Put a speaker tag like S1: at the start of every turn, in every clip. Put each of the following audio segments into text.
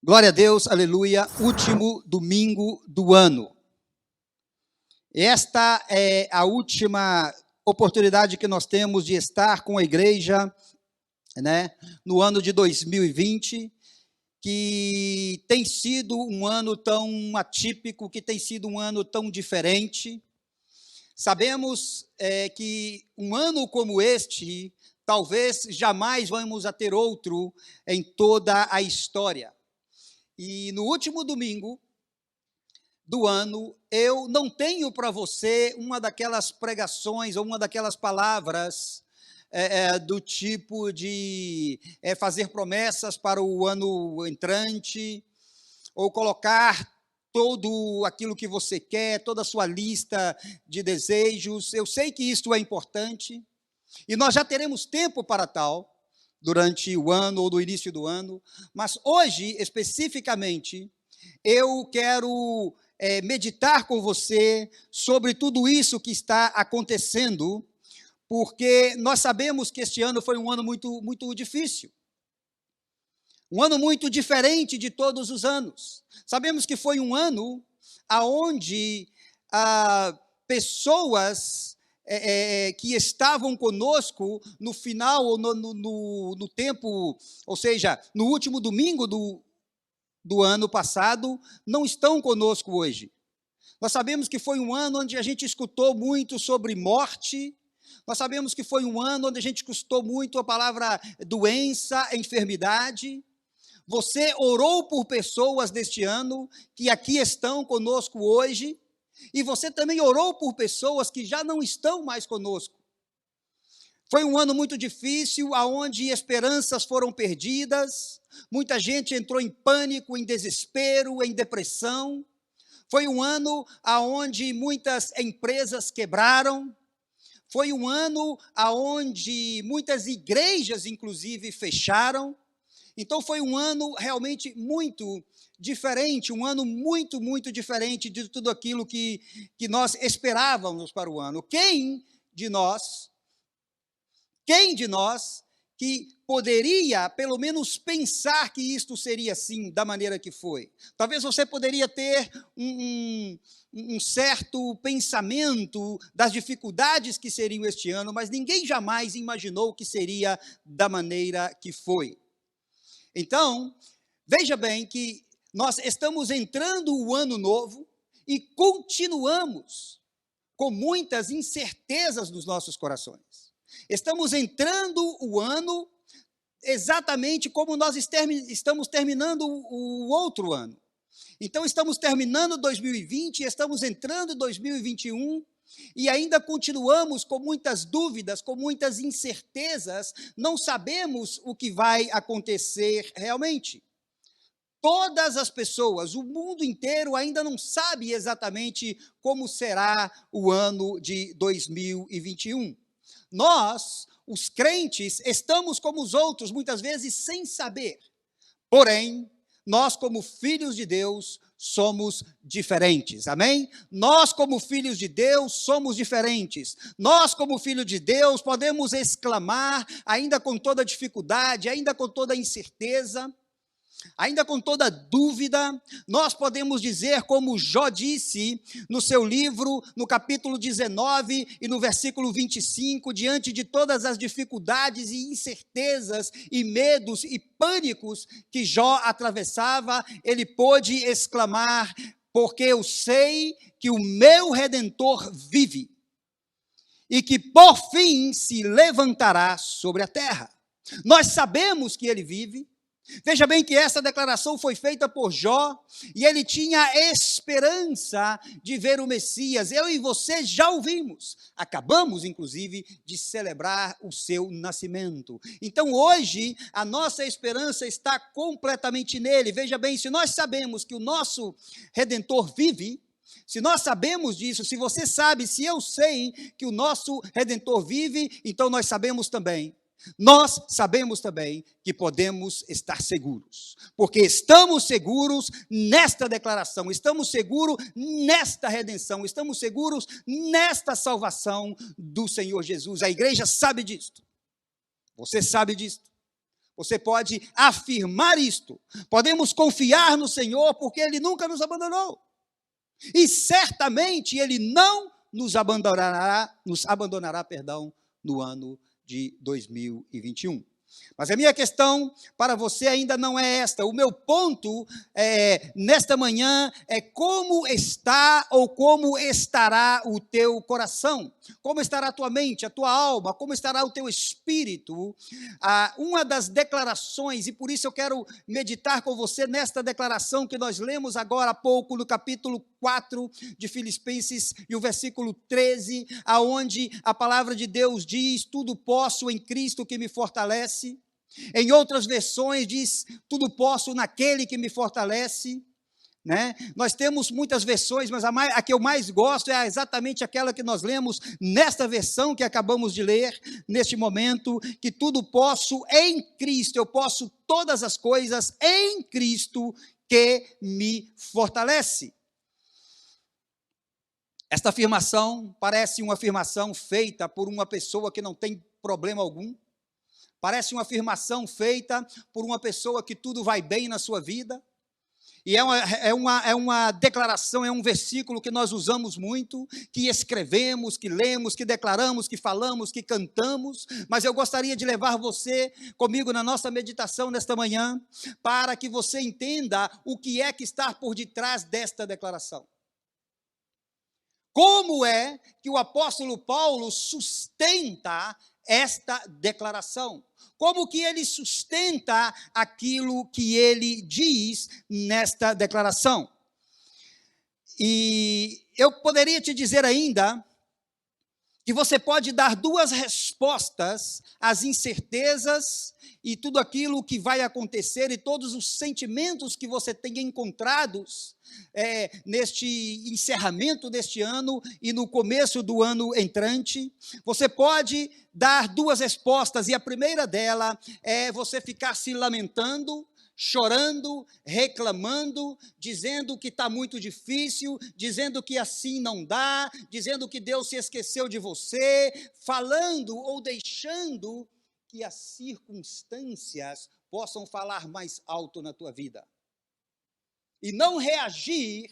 S1: Glória a Deus, aleluia, último domingo do ano. Esta é a última oportunidade que nós temos de estar com a igreja, no ano de 2020, que tem sido um ano tão atípico, que tem sido um ano tão diferente. Sabemos que um ano como este, talvez jamais vamos a ter outro em toda a história. E no último domingo do ano, eu não tenho para você uma daquelas pregações ou uma daquelas palavras do tipo de fazer promessas para o ano entrante, ou colocar todo aquilo que você quer, toda a sua lista de desejos. Eu sei que isto é importante, e nós já teremos tempo para tal, durante o ano ou no início do ano, mas hoje, especificamente, eu quero meditar com você sobre tudo isso que está acontecendo, porque nós sabemos que este ano foi um ano muito, muito difícil, um ano muito diferente de todos os anos. Sabemos que foi um ano onde pessoas que estavam conosco no final, ou no tempo, ou seja, no último domingo do ano passado, não estão conosco hoje. Nós sabemos que foi um ano onde a gente escutou muito sobre morte, nós sabemos que foi um ano onde a gente escutou muito a palavra doença, enfermidade. Você orou por pessoas deste ano que aqui estão conosco hoje, e você também orou por pessoas que já não estão mais conosco. Foi um ano muito difícil, onde esperanças foram perdidas, muita gente entrou em pânico, em desespero, em depressão. Foi um ano onde muitas empresas quebraram. Foi um ano onde muitas igrejas, inclusive, fecharam. Então, foi um ano realmente muito diferente, um ano muito, muito diferente de tudo aquilo que nós esperávamos para o ano. Quem de nós que poderia, pelo menos, pensar que isto seria assim, da maneira que foi? Talvez você poderia ter um certo pensamento das dificuldades que seriam este ano, mas ninguém jamais imaginou que seria da maneira que foi. Então, veja bem que nós estamos entrando o ano novo e continuamos com muitas incertezas nos nossos corações. Estamos entrando o ano exatamente como nós estamos terminando o outro ano. Então, estamos terminando 2020, estamos entrando 2021, e ainda continuamos com muitas dúvidas, com muitas incertezas, não sabemos o que vai acontecer realmente. Todas as pessoas, o mundo inteiro ainda não sabe exatamente como será o ano de 2021. Nós, os crentes, estamos como os outros, muitas vezes sem saber. Porém, nós, como filhos de Deus, somos diferentes, amém? Nós, como filhos de Deus, somos diferentes. Nós, como filhos de Deus, podemos exclamar, ainda com toda dificuldade, ainda com toda incerteza, ainda com toda dúvida, nós podemos dizer, como Jó disse no seu livro, no capítulo 19 e no versículo 25, diante de todas as dificuldades e incertezas e medos e pânicos que Jó atravessava, ele pôde exclamar: porque eu sei que o meu Redentor vive e que por fim se levantará sobre a terra. Nós sabemos que ele vive. Veja bem que essa declaração foi feita por Jó, e ele tinha esperança de ver o Messias. Eu e você já o vimos, acabamos inclusive de celebrar o seu nascimento. Então hoje a nossa esperança está completamente nele. Veja bem, se nós sabemos que o nosso Redentor vive, se nós sabemos disso, se você sabe, se eu sei que o nosso Redentor vive, então nós sabemos também que podemos estar seguros, porque estamos seguros nesta declaração, estamos seguros nesta redenção, estamos seguros nesta salvação do Senhor Jesus. A igreja sabe disto, você sabe disto, Você pode afirmar isto. Podemos confiar no Senhor, porque Ele nunca nos abandonou. E certamente Ele não nos abandonará, perdão, no ano de 2021. Mas a minha questão para você ainda não é esta. O meu ponto nesta manhã é como está ou como estará o teu coração. Como estará a tua mente, a tua alma, como estará o teu espírito. Uma das declarações, e por isso eu quero meditar com você nesta declaração que nós lemos agora há pouco no capítulo 4 de Filipenses e o versículo 13, aonde a palavra de Deus diz: tudo posso em Cristo que me fortalece. Em outras versões diz: tudo posso naquele que me fortalece. Né? Nós temos muitas versões, mas a que eu mais gosto é exatamente aquela que nós lemos nesta versão que acabamos de ler, neste momento, que tudo posso em Cristo, eu posso todas as coisas em Cristo que me fortalece. Esta afirmação parece uma afirmação feita por uma pessoa que não tem problema algum, parece uma afirmação feita por uma pessoa que tudo vai bem na sua vida. E é uma declaração, é um versículo que nós usamos muito, que escrevemos, que lemos, que declaramos, que falamos, que cantamos, mas eu gostaria de levar você comigo na nossa meditação nesta manhã, para que você entenda o que é que está por detrás desta declaração. Como é que o apóstolo Paulo sustenta esta declaração? Como que ele sustenta aquilo que ele diz nesta declaração? E eu poderia te dizer ainda que você pode dar duas respostas às incertezas e tudo aquilo que vai acontecer e todos os sentimentos que você tem encontrados neste encerramento deste ano e no começo do ano entrante. Você pode dar duas respostas, e a primeira dela é você ficar se lamentando, chorando, reclamando, dizendo que está muito difícil, dizendo que assim não dá, dizendo que Deus se esqueceu de você, falando ou deixando que as circunstâncias possam falar mais alto na tua vida. E não reagir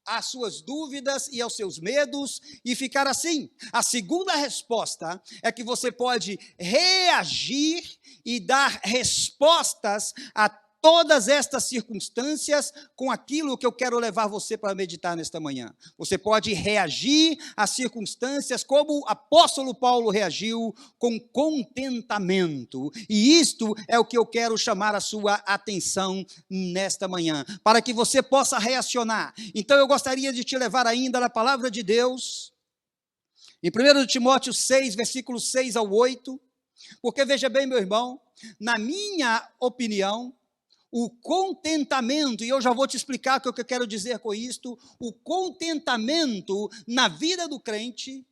S1: às suas dúvidas e aos seus medos e ficar assim. A segunda resposta é que você pode reagir e dar respostas a todas estas circunstâncias com aquilo que eu quero levar você para meditar nesta manhã. Você pode reagir às circunstâncias como o apóstolo Paulo reagiu, com contentamento. E isto é o que eu quero chamar a sua atenção nesta manhã, para que você possa reacionar. Então eu gostaria de te levar ainda na palavra de Deus, em 1 Timóteo 6, versículos 6 ao 8, porque veja bem, meu irmão, na minha opinião, o contentamento, e eu já vou te explicar o que eu quero dizer com isto, o contentamento na vida do crente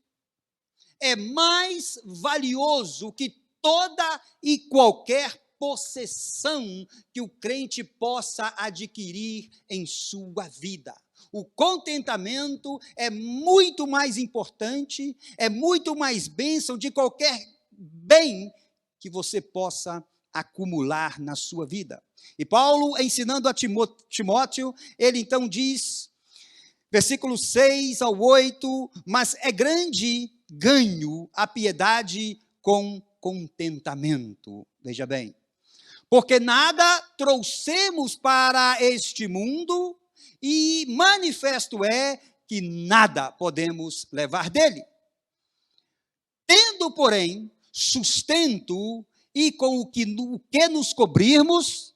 S1: é mais valioso que toda e qualquer possessão que o crente possa adquirir em sua vida. O contentamento é muito mais importante, é muito mais bênção de qualquer bem que você possa acumular na sua vida. E Paulo, ensinando a Timóteo, ele então diz, versículos 6 ao 8, mas é grande ganho a piedade com contentamento. Veja bem, porque nada trouxemos para este mundo e manifesto é que nada podemos levar dele. Tendo, porém, sustento e com o que nos cobrirmos,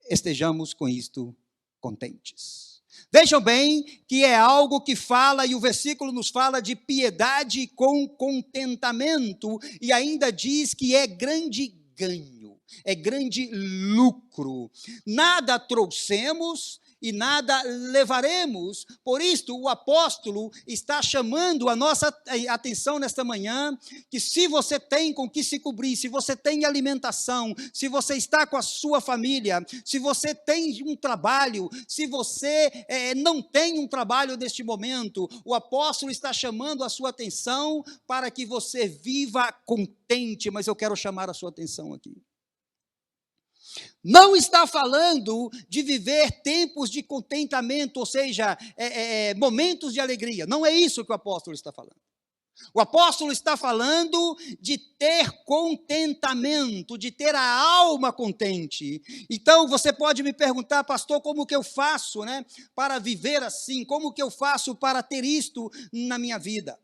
S1: estejamos com isto contentes. Vejam bem que é algo que fala, e o versículo nos fala de piedade com contentamento, e ainda diz que é grande ganho, é grande lucro. Nada trouxemos e nada levaremos. Por isto, o apóstolo está chamando a nossa atenção nesta manhã, que se você tem com que se cobrir, se você tem alimentação, se você está com a sua família, se você tem um trabalho, se você não tem um trabalho neste momento, o apóstolo está chamando a sua atenção para que você viva contente, mas eu quero chamar a sua atenção aqui. Não está falando de viver tempos de contentamento, ou seja, momentos de alegria. Não é isso que o apóstolo está falando. O apóstolo está falando de ter contentamento, de ter a alma contente. Então, você pode me perguntar, pastor, como que eu faço, para viver assim? Como que eu faço para ter isto na minha vida?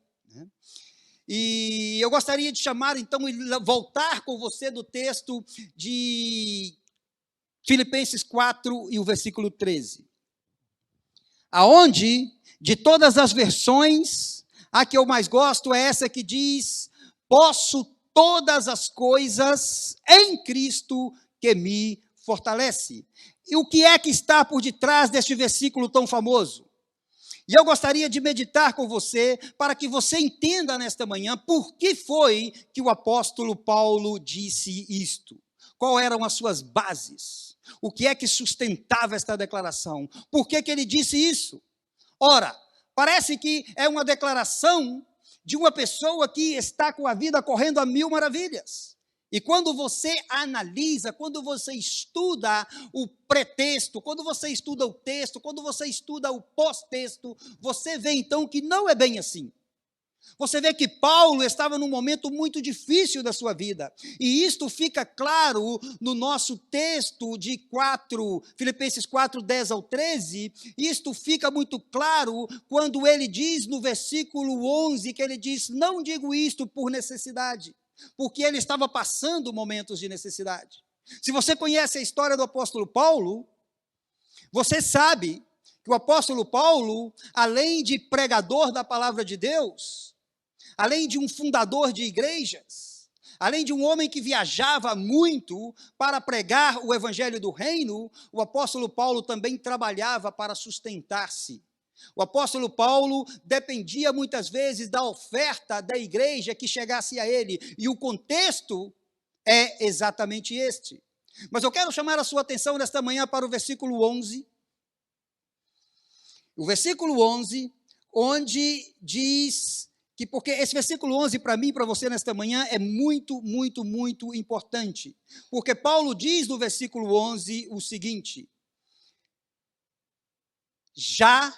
S1: E eu gostaria de chamar, então, e voltar com você do texto de Filipenses 4 e o versículo 13. Aonde, de todas as versões, a que eu mais gosto é essa que diz: posso todas as coisas em Cristo que me fortalece. E o que é que está por detrás deste versículo tão famoso? E eu gostaria de meditar com você, para que você entenda nesta manhã por que foi que o apóstolo Paulo disse isto. Quais eram as suas bases? O que é que sustentava esta declaração? Por que que ele disse isso? Ora, parece que é uma declaração de uma pessoa que está com a vida correndo a mil maravilhas. E quando você analisa, quando você estuda o pretexto, quando você estuda o texto, quando você estuda o pós-texto, você vê então que não é bem assim. Você vê que Paulo estava num momento muito difícil da sua vida. E isto fica claro no nosso texto de Filipenses 4, 10 ao 13. Isto fica muito claro quando ele diz no versículo 11, que ele diz: não digo isto por necessidade, porque ele estava passando momentos de necessidade. Se você conhece a história do apóstolo Paulo, você sabe que o apóstolo Paulo, além de pregador da palavra de Deus, além de um fundador de igrejas, além de um homem que viajava muito para pregar o evangelho do reino, o apóstolo Paulo também trabalhava para sustentar-se. O apóstolo Paulo dependia muitas vezes da oferta da igreja que chegasse a ele, e o contexto é exatamente este. Mas eu quero chamar a sua atenção nesta manhã para o versículo 11. O versículo 11, onde diz que, porque esse versículo 11 para mim e para você nesta manhã é muito, muito, muito importante. Porque Paulo diz no versículo 11 o seguinte: já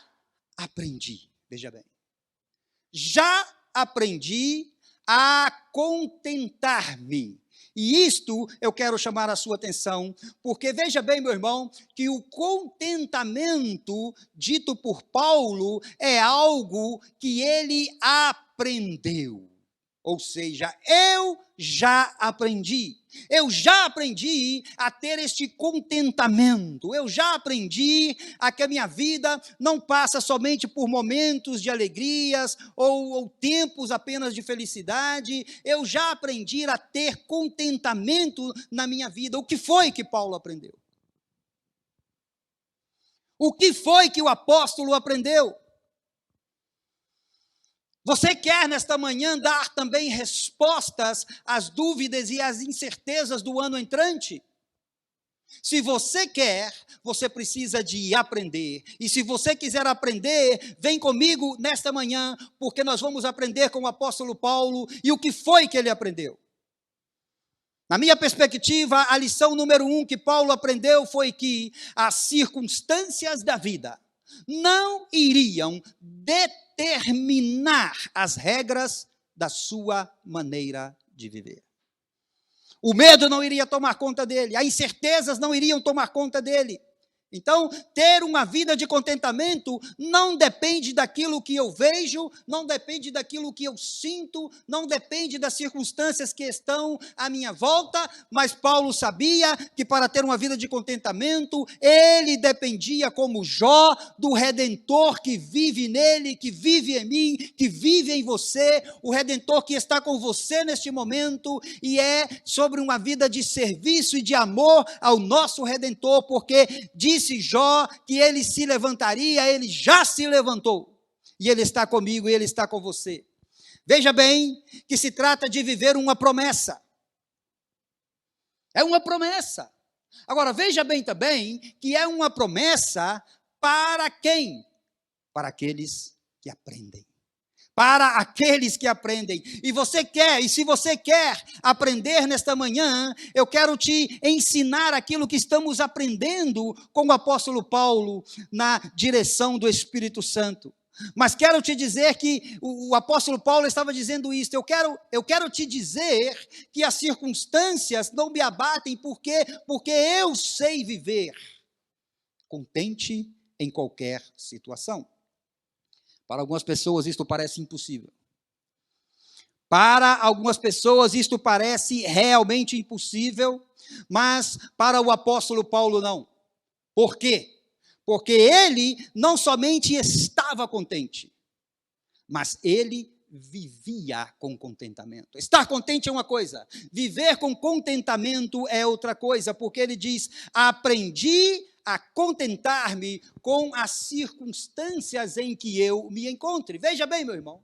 S1: aprendi, veja bem, já aprendi a contentar-me. E isto eu quero chamar a sua atenção, porque veja bem, meu irmão, que o contentamento dito por Paulo é algo que ele aprendeu. Ou seja, eu já aprendi. Eu já aprendi a ter este contentamento. Eu já aprendi a que a minha vida não passa somente por momentos de alegrias ou tempos apenas de felicidade. Eu já aprendi a ter contentamento na minha vida. O que foi que Paulo aprendeu? O que foi que o apóstolo aprendeu? Você quer nesta manhã dar também respostas às dúvidas e às incertezas do ano entrante? Se você quer, você precisa de aprender. E se você quiser aprender, vem comigo nesta manhã, porque nós vamos aprender com o apóstolo Paulo e o que foi que ele aprendeu. Na minha perspectiva, a lição número 1 que Paulo aprendeu foi que as circunstâncias da vida não iriam determinar as regras da sua maneira de viver. O medo não iria tomar conta dele, as incertezas não iriam tomar conta dele. Então, ter uma vida de contentamento não depende daquilo que eu vejo, não depende daquilo que eu sinto, não depende das circunstâncias que estão à minha volta, mas Paulo sabia que para ter uma vida de contentamento, ele dependia, como Jó, do Redentor que vive nele, que vive em mim, que vive em você, o Redentor que está com você neste momento, e é sobre uma vida de serviço e de amor ao nosso Redentor, porque disse Jó que ele se levantaria, ele já se levantou, e ele está comigo e ele está com você. Veja bem que se trata de viver uma promessa. É uma promessa. Agora, veja bem também que é uma promessa para quem? Para aqueles que aprendem. para aqueles que aprendem. E se você quer aprender nesta manhã, eu quero te ensinar aquilo que estamos aprendendo com o apóstolo Paulo na direção do Espírito Santo. Mas quero te dizer que o apóstolo Paulo estava dizendo isso. Eu quero te dizer que as circunstâncias não me abatem, porque eu sei viver contente em qualquer situação. Para algumas pessoas isto parece impossível. Para algumas pessoas isto parece realmente impossível, mas para o apóstolo Paulo não. Por quê? Porque ele não somente estava contente, mas ele vivia com contentamento. Estar contente é uma coisa, viver com contentamento é outra coisa, porque ele diz: aprendi a contentar-me com as circunstâncias em que eu me encontre. Veja bem, meu irmão,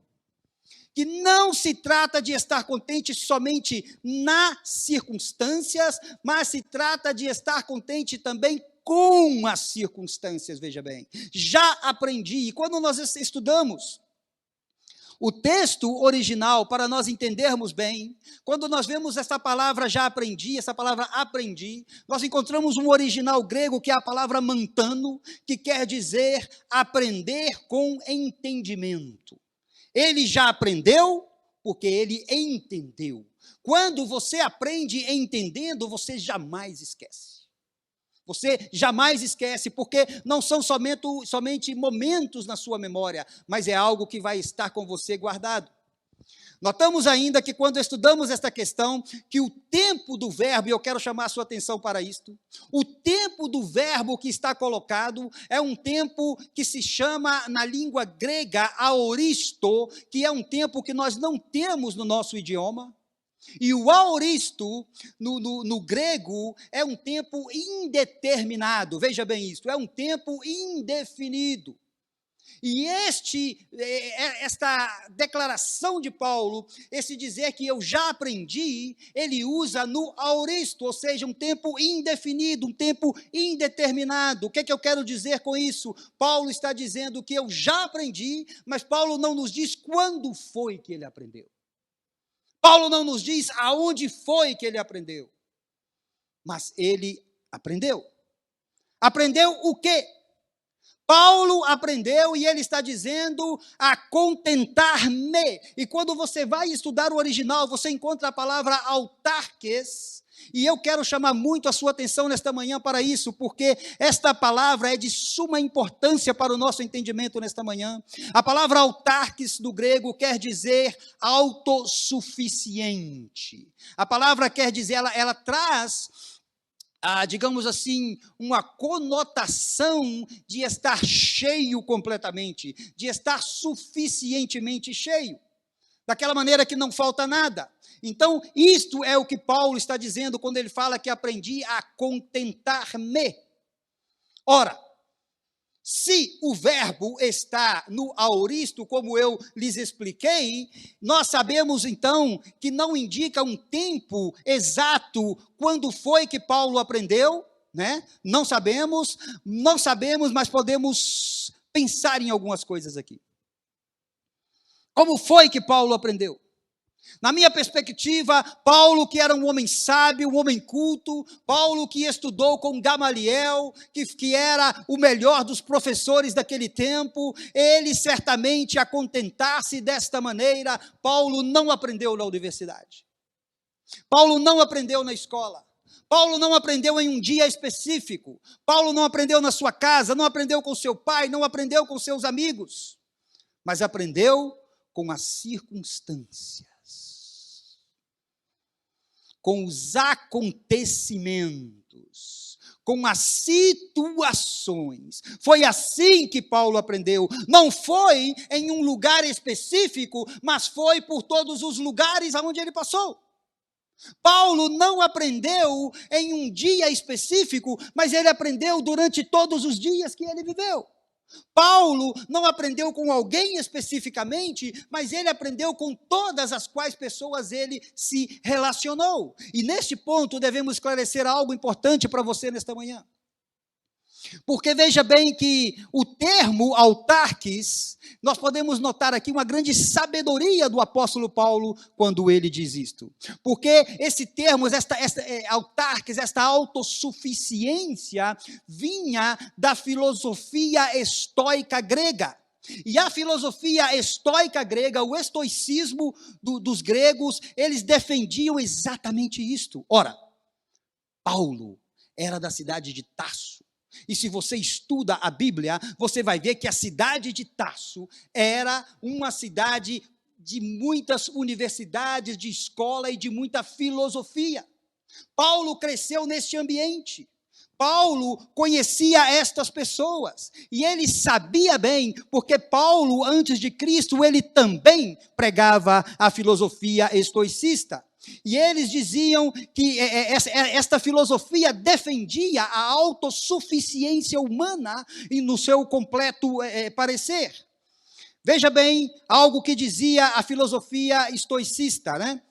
S1: que não se trata de estar contente somente nas circunstâncias, mas se trata de estar contente também com as circunstâncias, veja bem. Já aprendi, e quando nós estudamos o texto original, para nós entendermos bem, quando nós vemos essa palavra já aprendi, essa palavra aprendi, nós encontramos um original grego que é a palavra mantano, que quer dizer aprender com entendimento. Ele já aprendeu porque ele entendeu. Quando você aprende entendendo, você jamais esquece. Você jamais esquece, porque não são somente momentos na sua memória, mas é algo que vai estar com você guardado. Notamos ainda que quando estudamos esta questão, que o tempo do verbo, e eu quero chamar a sua atenção para isto, o tempo do verbo que está colocado é um tempo que se chama na língua grega aoristo, que é um tempo que nós não temos no nosso idioma. E o aoristo, no grego, é um tempo indeterminado. Veja bem isso, é um tempo indefinido. E esta declaração de Paulo, esse dizer que eu já aprendi, ele usa no aoristo, ou seja, um tempo indefinido, um tempo indeterminado. O que é que eu quero dizer com isso? Paulo está dizendo que eu já aprendi, mas Paulo não nos diz quando foi que ele aprendeu. Paulo não nos diz aonde foi que ele aprendeu, mas ele aprendeu. Aprendeu o quê? Paulo aprendeu, e ele está dizendo a contentar-me. E quando você vai estudar o original, você encontra a palavra autarques, e eu quero chamar muito a sua atenção nesta manhã para isso, porque esta palavra é de suma importância para o nosso entendimento nesta manhã. A palavra autarques do grego quer dizer autossuficiente. A palavra quer dizer, ela traz, digamos assim, uma conotação de estar cheio completamente, de estar suficientemente cheio, daquela maneira que não falta nada. Então, isto é o que Paulo está dizendo quando ele fala que aprendi a contentar-me. Ora, se o verbo está no aoristo, como eu lhes expliquei, nós sabemos então que não indica um tempo exato quando foi que Paulo aprendeu, né? Não sabemos, mas podemos pensar em algumas coisas aqui. Como foi que Paulo aprendeu? Na minha perspectiva, Paulo, que era um homem sábio, um homem culto, Paulo que estudou com Gamaliel, que era o melhor dos professores daquele tempo, ele certamente, a contentar-se desta maneira, Paulo não aprendeu na universidade. Paulo não aprendeu na escola. Paulo não aprendeu em um dia específico. Paulo não aprendeu na sua casa, não aprendeu com seu pai, não aprendeu com seus amigos, mas aprendeu com as circunstâncias, com os acontecimentos, com as situações. Foi assim que Paulo aprendeu. Não foi em um lugar específico, mas foi por todos os lugares aonde ele passou. Paulo não aprendeu em um dia específico, mas ele aprendeu durante todos os dias que ele viveu. Paulo não aprendeu com alguém especificamente, mas ele aprendeu com todas as quais pessoas ele se relacionou. E neste ponto devemos esclarecer algo importante para você nesta manhã. Porque veja bem que o termo autarques, nós podemos notar aqui uma grande sabedoria do apóstolo Paulo quando ele diz isto. Porque esse termo, autarques, esta autossuficiência, vinha da filosofia estoica grega. E a filosofia estoica grega, o estoicismo dos gregos, eles defendiam exatamente isto. Ora, Paulo era da cidade de Tarso. E se você estuda a Bíblia, você vai ver que a cidade de Tarso era uma cidade de muitas universidades, de escola e de muita filosofia. Paulo cresceu neste ambiente. Paulo conhecia estas pessoas. E ele sabia bem, porque Paulo, antes de Cristo, ele também pregava a filosofia estoicista. E eles diziam que esta filosofia defendia a autossuficiência humana e no seu completo parecer. Veja bem, algo que dizia a filosofia estoicista, né?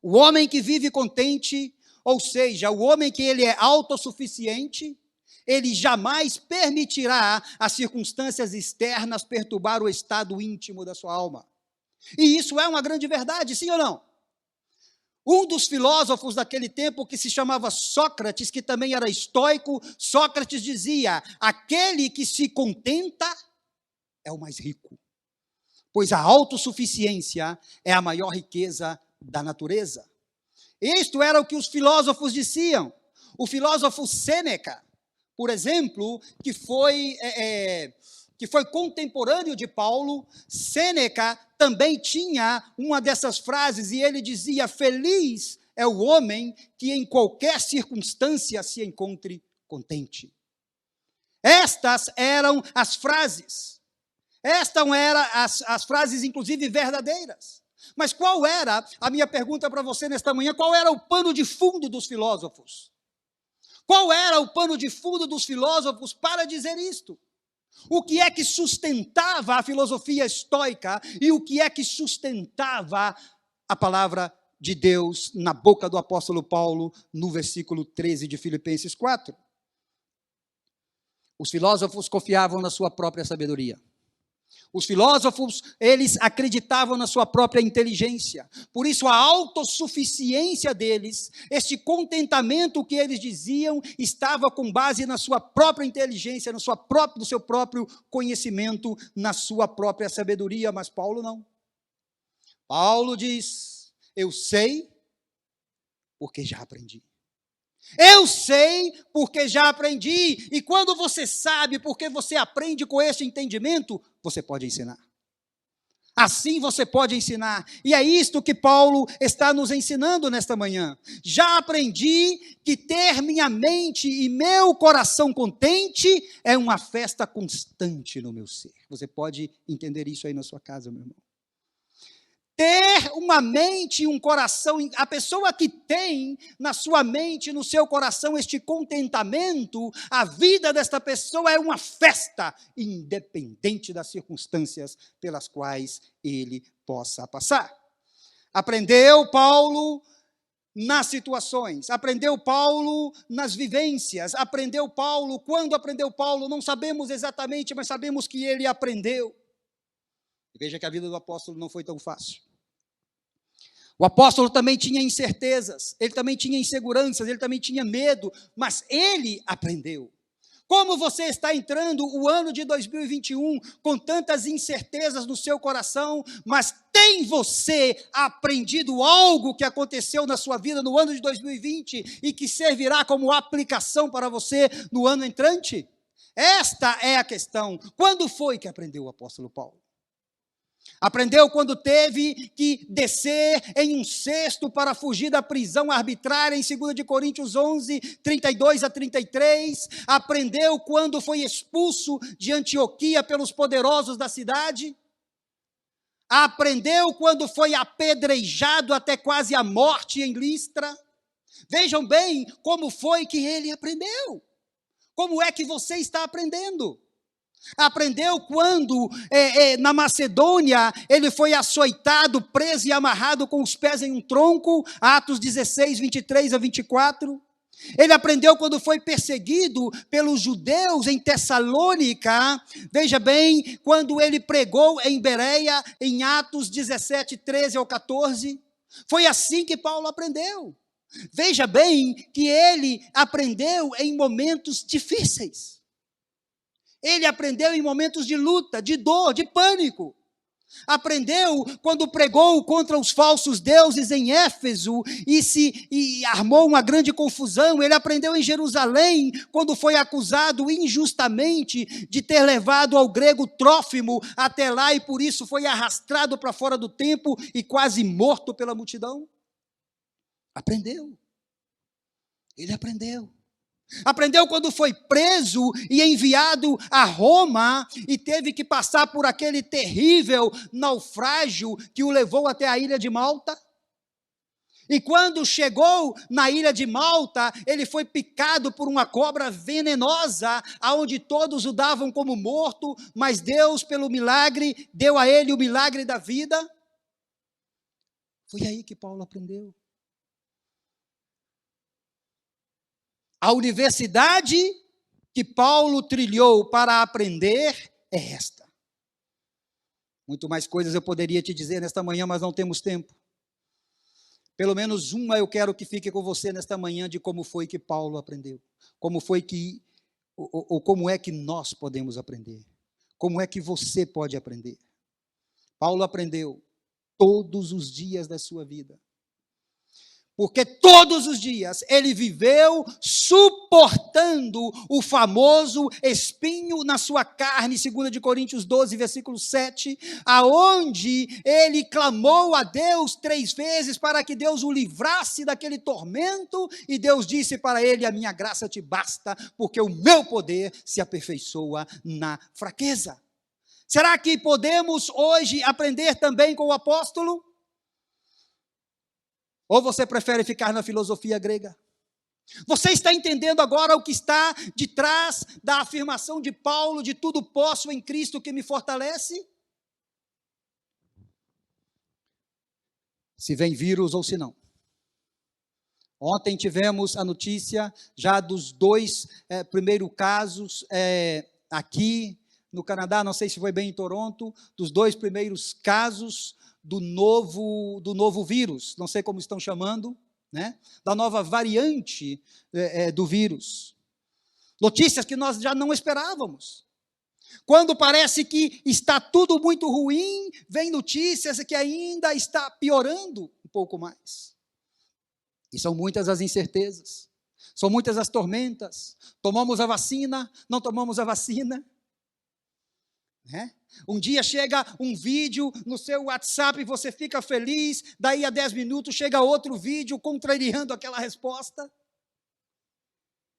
S1: O homem que vive contente, ou seja, o homem que ele é autossuficiente, ele jamais permitirá as circunstâncias externas perturbar o estado íntimo da sua alma. E isso é uma grande verdade, sim ou não? Um dos filósofos daquele tempo, que se chamava Sócrates, que também era estoico, Sócrates dizia: aquele que se contenta é o mais rico, pois a autossuficiência é a maior riqueza da natureza. Isto era o que os filósofos diziam. O filósofo Sêneca, por exemplo, que foi contemporâneo de Paulo, Sêneca também tinha uma dessas frases, e ele dizia: feliz é o homem que em qualquer circunstância se encontre contente. Estas eram as frases. Estas eram as frases, inclusive, verdadeiras. Mas qual era, a minha pergunta para você nesta manhã, qual era o pano de fundo dos filósofos? Qual era o pano de fundo dos filósofos para dizer isto? O que é que sustentava a filosofia estoica e o que é que sustentava a palavra de Deus na boca do apóstolo Paulo no versículo 13 de Filipenses 4? Os filósofos confiavam na sua própria sabedoria. Os filósofos, eles acreditavam na sua própria inteligência. Por isso, a autossuficiência deles, este contentamento que eles diziam, estava com base na sua própria inteligência, no seu próprio conhecimento, na sua própria sabedoria. Mas Paulo não. Paulo diz: eu sei porque já aprendi. Eu sei porque já aprendi. E quando você sabe, porque você aprende com esse entendimento, você pode ensinar. Assim você pode ensinar. E é isto que Paulo está nos ensinando nesta manhã. Já aprendi que ter minha mente e meu coração contente é uma festa constante no meu ser. Você pode entender isso aí na sua casa, meu irmão. Ter uma mente e um coração, a pessoa que tem na sua mente, no seu coração, este contentamento, a vida desta pessoa é uma festa, independente das circunstâncias pelas quais ele possa passar. Aprendeu Paulo nas situações, aprendeu Paulo nas vivências, aprendeu Paulo, quando aprendeu Paulo, não sabemos exatamente, mas sabemos que ele aprendeu. Veja que a vida do apóstolo não foi tão fácil. O apóstolo também tinha incertezas, ele também tinha inseguranças, ele também tinha medo, mas ele aprendeu. Como você está entrando o ano de 2021 com tantas incertezas no seu coração, mas tem você aprendido algo que aconteceu na sua vida no ano de 2020 e que servirá como aplicação para você no ano entrante? Esta é a questão. Quando foi que aprendeu o apóstolo Paulo? Aprendeu quando teve que descer em um cesto para fugir da prisão arbitrária, em 2 de Coríntios 11, 32 a 33. Aprendeu quando foi expulso de Antioquia pelos poderosos da cidade. Aprendeu quando foi apedrejado até quase a morte em Listra. Vejam bem como foi que ele aprendeu. Como é que você está aprendendo? Aprendeu quando, na Macedônia, ele foi açoitado, preso e amarrado com os pés em um tronco, Atos 16, 23 a 24. Ele aprendeu quando foi perseguido pelos judeus em Tessalônica. Veja bem, quando ele pregou em Bereia, em Atos 17, 13 ao 14. Foi assim que Paulo aprendeu. Veja bem que ele aprendeu em momentos difíceis. Ele aprendeu em momentos de luta, de dor, de pânico. Aprendeu quando pregou contra os falsos deuses em Éfeso e armou uma grande confusão. Ele aprendeu em Jerusalém quando foi acusado injustamente de ter levado ao grego Trófimo até lá e por isso foi arrastado para fora do templo e quase morto pela multidão. Aprendeu. Ele aprendeu. Aprendeu quando foi preso e enviado a Roma e teve que passar por aquele terrível naufrágio que o levou até a ilha de Malta. E quando chegou na ilha de Malta, ele foi picado por uma cobra venenosa, aonde todos o davam como morto, mas Deus, pelo milagre, deu a ele o milagre da vida. Foi aí que Paulo aprendeu. A universidade que Paulo trilhou para aprender é esta. Muito mais coisas eu poderia te dizer nesta manhã, mas não temos tempo. Pelo menos uma eu quero que fique com você nesta manhã de como foi que Paulo aprendeu. Como foi que, ou como é que nós podemos aprender. Como é que você pode aprender. Paulo aprendeu todos os dias da sua vida. Porque todos os dias ele viveu suportando o famoso espinho na sua carne, 2 Coríntios 12, versículo 7, aonde ele clamou a Deus 3 vezes para que Deus o livrasse daquele tormento, e Deus disse para ele: a minha graça te basta, porque o meu poder se aperfeiçoa na fraqueza. Será que podemos hoje aprender também com o apóstolo? Ou você prefere ficar na filosofia grega? Você está entendendo agora o que está de trás da afirmação de Paulo, de tudo posso em Cristo que me fortalece? Se vem vírus ou se não. Ontem tivemos a notícia já dos 2 primeiros casos aqui no Canadá, não sei se foi bem em Toronto, dos 2 primeiros casos do novo vírus, não sei como estão chamando, né? Da nova variante do vírus. Notícias que nós já não esperávamos. Quando parece que está tudo muito ruim, vem notícias que ainda está piorando um pouco mais. E são muitas as incertezas, são muitas as tormentas. Tomamos a vacina, não tomamos a vacina. Um dia chega um vídeo no seu WhatsApp e você fica feliz, daí a 10 minutos chega outro vídeo contrariando aquela resposta.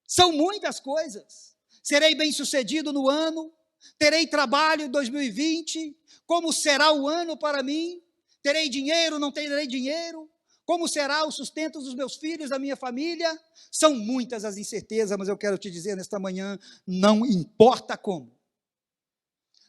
S1: São muitas coisas. Serei bem-sucedido no ano, terei trabalho em 2020, como será o ano para mim? Terei dinheiro, não terei dinheiro? Como será o sustento dos meus filhos, da minha família? São muitas as incertezas, mas eu quero te dizer nesta manhã, não importa como.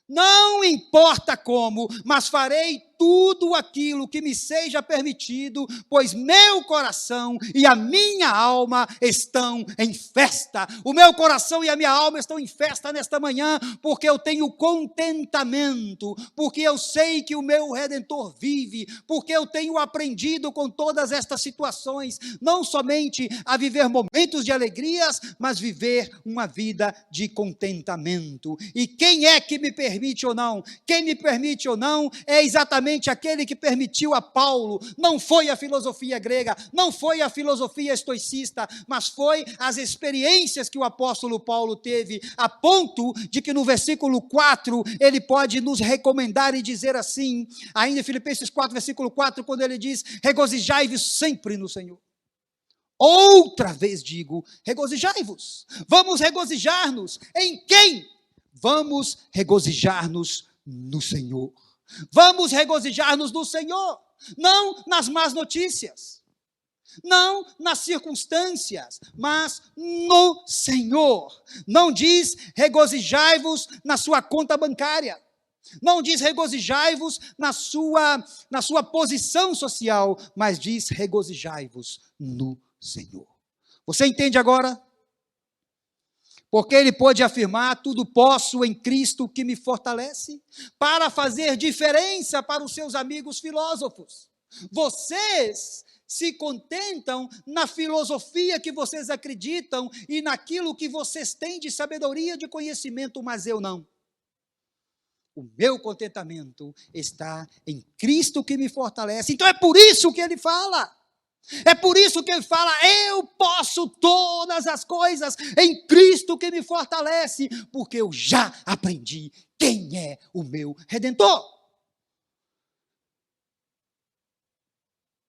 S1: Não importa como, mas farei tudo aquilo que me seja permitido, pois meu coração e a minha alma estão em festa. O meu coração e a minha alma estão em festa nesta manhã, porque eu tenho contentamento, porque eu sei que o meu Redentor vive, porque eu tenho aprendido com todas estas situações, não somente a viver momentos de alegrias, mas viver uma vida de contentamento. E quem é que me permite ou não? Quem me permite ou não é exatamente aquele que permitiu a Paulo. Não foi a filosofia grega, não foi a filosofia estoicista, mas foi as experiências que o apóstolo Paulo teve, a ponto de que no versículo 4, ele pode nos recomendar e dizer assim, ainda em Filipenses 4, versículo 4, quando ele diz: regozijai-vos sempre no Senhor. Outra vez digo, regozijai-vos. Vamos regozijar-nos em quem? Vamos regozijar-nos no Senhor. Vamos regozijar-nos no Senhor, não nas más notícias, não nas circunstâncias, mas no Senhor. Não diz regozijai-vos na sua conta bancária, não diz regozijai-vos na sua posição social, mas diz regozijai-vos no Senhor. Você entende agora? Porque ele pôde afirmar: tudo posso em Cristo que me fortalece, para fazer diferença para os seus amigos filósofos. Vocês se contentam na filosofia que vocês acreditam e naquilo que vocês têm de sabedoria, de conhecimento, mas eu não. O meu contentamento está em Cristo que me fortalece. Então é por isso que ele fala. É por isso que ele fala: eu posso todas as coisas em Cristo que me fortalece, porque eu já aprendi quem é o meu Redentor.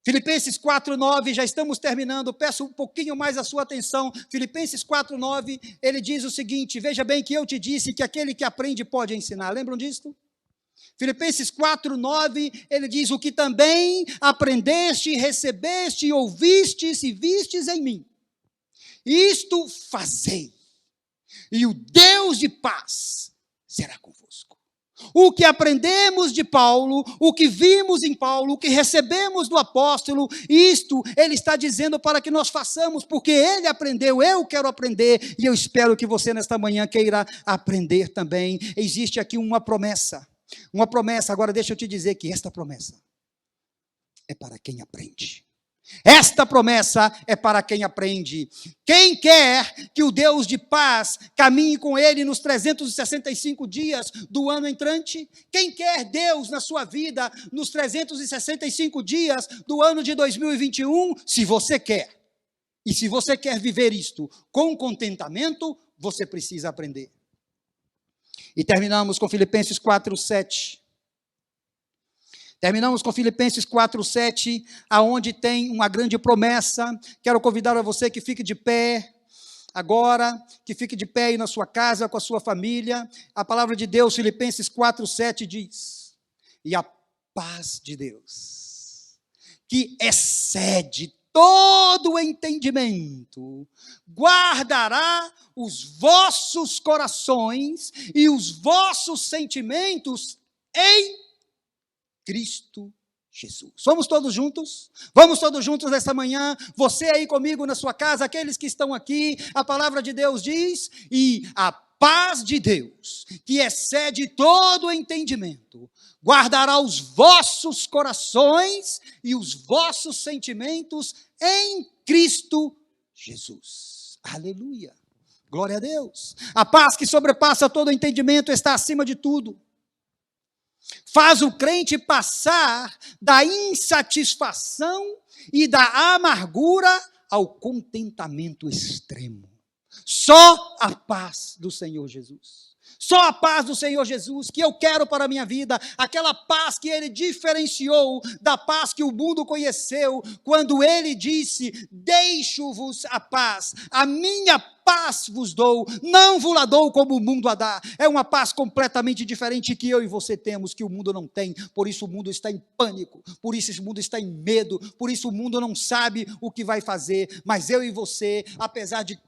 S1: Filipenses 4:9, já estamos terminando, peço um pouquinho mais a sua atenção. Filipenses 4:9, ele diz o seguinte: veja bem que eu te disse que aquele que aprende pode ensinar. Lembram disso? Filipenses 4:9, ele diz: o que também aprendeste, recebeste, ouvistes e vistes em mim, isto fazei, e o Deus de paz será convosco. O que aprendemos de Paulo, o que vimos em Paulo, o que recebemos do apóstolo, isto ele está dizendo para que nós façamos, porque ele aprendeu, eu quero aprender, e eu espero que você nesta manhã queira aprender também. Existe aqui uma promessa, agora deixa eu te dizer que esta promessa é para quem aprende. Esta promessa é para quem aprende. Quem quer que o Deus de paz caminhe com ele nos 365 dias do ano entrante? Quem quer Deus na sua vida nos 365 dias do ano de 2021? Se você quer, e se você quer viver isto com contentamento, você precisa aprender. E terminamos com Filipenses 4:7. Terminamos com Filipenses 4:7, aonde tem uma grande promessa. Quero convidar a você que fique de pé agora, que fique de pé aí na sua casa, com a sua família. A palavra de Deus, Filipenses 4:7 diz: e a paz de Deus, que excede todo o entendimento, guardará os vossos corações e os vossos sentimentos em Cristo Jesus. Vamos todos juntos? Vamos todos juntos nessa manhã? Você aí comigo na sua casa, aqueles que estão aqui, a palavra de Deus diz: e a paz de Deus, que excede todo o entendimento, guardará os vossos corações e os vossos sentimentos em Cristo Jesus. Aleluia. Glória a Deus. A paz que sobrepassa todo o entendimento está acima de tudo. Faz o crente passar da insatisfação e da amargura ao contentamento extremo. Só a paz do Senhor Jesus. Só a paz do Senhor Jesus que eu quero para a minha vida, aquela paz que ele diferenciou da paz que o mundo conheceu, quando ele disse: deixo-vos a paz, a minha paz vos dou, não vos la dou como o mundo a dá. É uma paz completamente diferente que eu e você temos, que o mundo não tem. Por isso o mundo está em pânico, por isso esse mundo está em medo, por isso o mundo não sabe o que vai fazer. Mas eu e você, apesar de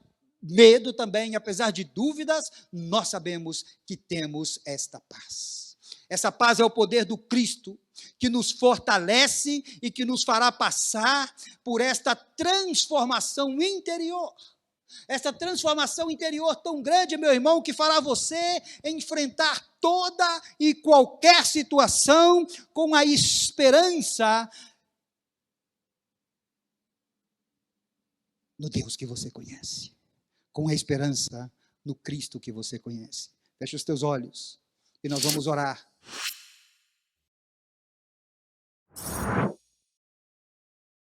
S1: medo também, apesar de dúvidas, nós sabemos que temos esta paz. Essa paz é o poder do Cristo, que nos fortalece e que nos fará passar por esta transformação interior. Essa transformação interior tão grande, meu irmão, que fará você enfrentar toda e qualquer situação com a esperança no Deus que você conhece, com a esperança no Cristo que você conhece. Feche os teus olhos e nós vamos orar.